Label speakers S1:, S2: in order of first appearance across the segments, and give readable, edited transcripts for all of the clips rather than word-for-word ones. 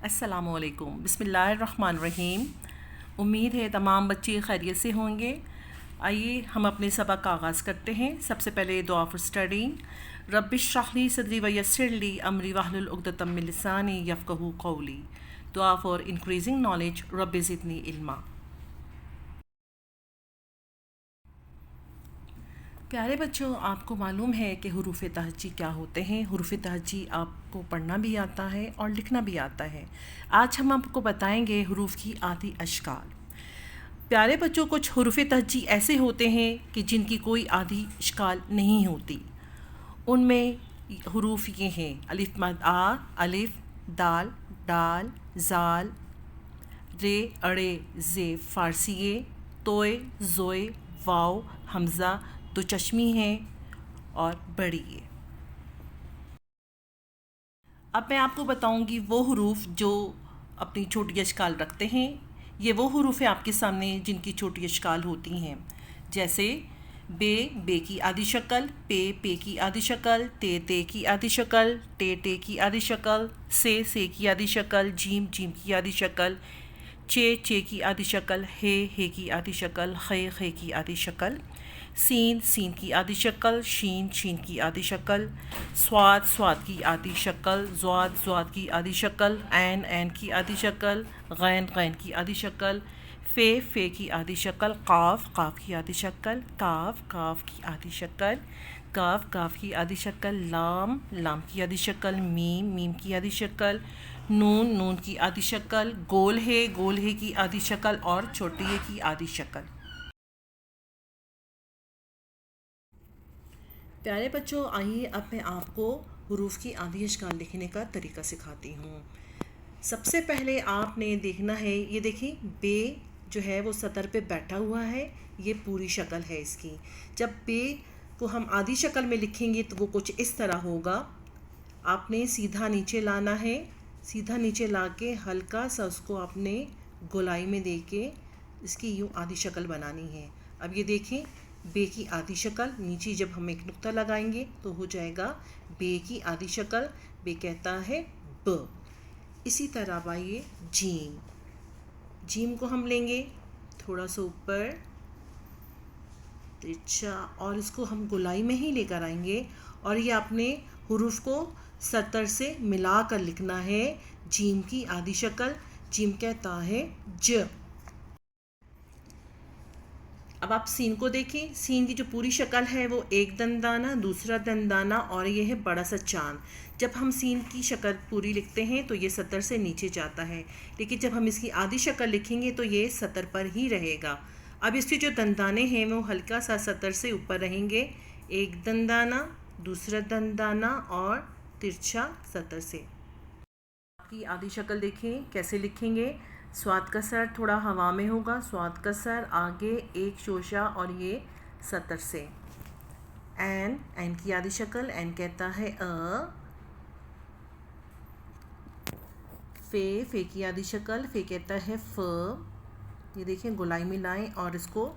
S1: अस्सलामुअलैकुम बिस्मिल्लाहिर्रहमानिर्रहीम। उम्मीद है तमाम बच्चे खैरियत से होंगे। आइए हम अपने सबक का आगाज़ करते हैं। सबसे पहले दुआ फॉर स्टडिंग। रब्बिश्रह ली सदरी व यस्सिर ली अमरी वहलुल उक़दतम मिन लिसानी यफ़क़हू क़ौली। दुआ फॉर इंक्रीजिंग नॉलेज। रब्बि ज़िदनी इल्मा। प्यारे बच्चों, आपको मालूम है कि हुरूफ़ तहज्जी क्या होते हैं। हुरूफ़ तहज्जी आपको पढ़ना भी आता है और लिखना भी आता है। आज हम आपको बताएंगे हुरूफ़ की आदि अशकाल। प्यारे बच्चों, कुछ हुरूफ़ तहज्जी ऐसे होते हैं कि जिनकी कोई आदि अशकाल नहीं होती। उनमें हुरूफ़ ये हैं: अलिफ मद आ, अलिफ, दाल, डाल, जाल, रे, अड़े, जे, फ़ारसी ए, तोए, ज़ोए, वाव, हमज़ा, दो चश्मी हैं और बड़ी ए। अब मैं आपको बताऊंगी वो हुरूफ जो अपनी छोटी अशकाल रखते हैं। ये वो हुरूफ हैं आपके सामने जिनकी छोटी अशकाल होती हैं, जैसे बे, बे की आधी शक्ल, पे की आधी शक्ल, ते की आधी शक्ल, टे की आधी शक्ल, से की आधी शक्ल, जीम की आधी शक्ल, चे की आधी शक्ल, हे की आधी शक्ल, खे की आधी शक्ल, सीन की आधी शक्ल, शीन की आधी शक्ल, स्वाद की आधी शक्ल, ज़्वाद की आधी शक्ल, ऐन की आधी शक्ल, गैन की आधी शक्ल, फ़े की आधी शक्ल, काफ की आधी शक्ल, काफ की आधी शक्ल, काफ की आधी शक्ल, लाम की आधी शक्ल, मीम की आधी शक्ल, नून की आधी शक्ल, गोल है की आधी शक्ल और छोटी है की आधी शक्ल। प्यारे बच्चों, आइए अब मैं आपको हुरूफ की आधी अशकाल लिखने का तरीका सिखाती हूँ। सबसे पहले आपने देखना है, ये देखिए बे जो है वो सतर पे बैठा हुआ है। ये पूरी शक्ल है इसकी। जब बे को हम आधी शक्ल में लिखेंगे तो वो कुछ इस तरह होगा। आपने सीधा नीचे लाना है, सीधा नीचे ला के हल्का सा उसको आपने गोलाई में दे के इसकी यूँ आधी शक्ल बनानी है। अब ये देखें, बे की आधी शक्ल, नीचे जब हम एक नुक्ता लगाएंगे तो हो जाएगा बे की आधी शक्ल। बे कहता है ब। इसी तरह आइए जीम को हम लेंगे थोड़ा सा ऊपर तिरछा और इसको हम गोलाई में ही लेकर आएंगे और ये अपने हुरूफ को सतर से मिला कर लिखना है। जीम की आधी शक्ल, जीम कहता है ज। अब आप सीन को देखें। सीन की जो पूरी शक्ल है वो एक दंदाना, दूसरा दंदाना और ये है बड़ा सा चांद। जब हम सीन की शक्ल पूरी लिखते हैं तो ये सतर से नीचे जाता है, लेकिन जब हम इसकी आधी शक्ल लिखेंगे तो ये सतर पर ही रहेगा। अब इसके जो दंदाने हैं वो हल्का सा सतर से ऊपर रहेंगे। एक दंदाना, दूसरा दंदाना और तिरछा सतर से। आपकी आधी शक्ल देखें कैसे लिखेंगे। स्वाद का सर थोड़ा हवा में होगा, स्वाद का सर आगे एक शोशा और ये सतर से। एन की आधी शक्ल, एन कहता है अ। फे की आधी शक्ल, फे कहता है फ। ये देखें गोलाई में लाएं और इसको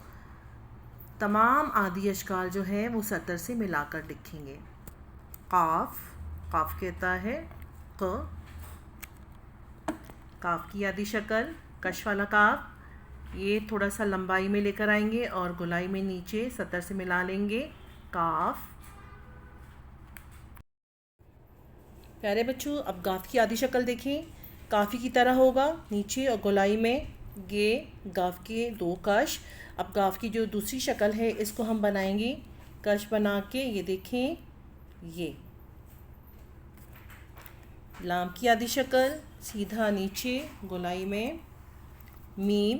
S1: तमाम आधी अशकाल जो है वो सतर से मिलाकर लिखेंगे। काफ कहता है क। काफ की आधी शक्ल, कश वाला काफ, ये थोड़ा सा लंबाई में लेकर आएंगे और गोलाई में नीचे सतर से मिला लेंगे। काफ। प्यारे बच्चों, अब गाफ की आधी शक्ल देखें। काफ़ी की तरह होगा नीचे और गोलाई में ये गाफ के दो कश। अब गाफ की जो दूसरी शक्ल है इसको हम बनाएंगे कश बना के। ये देखें, ये लाम की आधी शक्ल, सीधा नीचे गोलाई में मीम।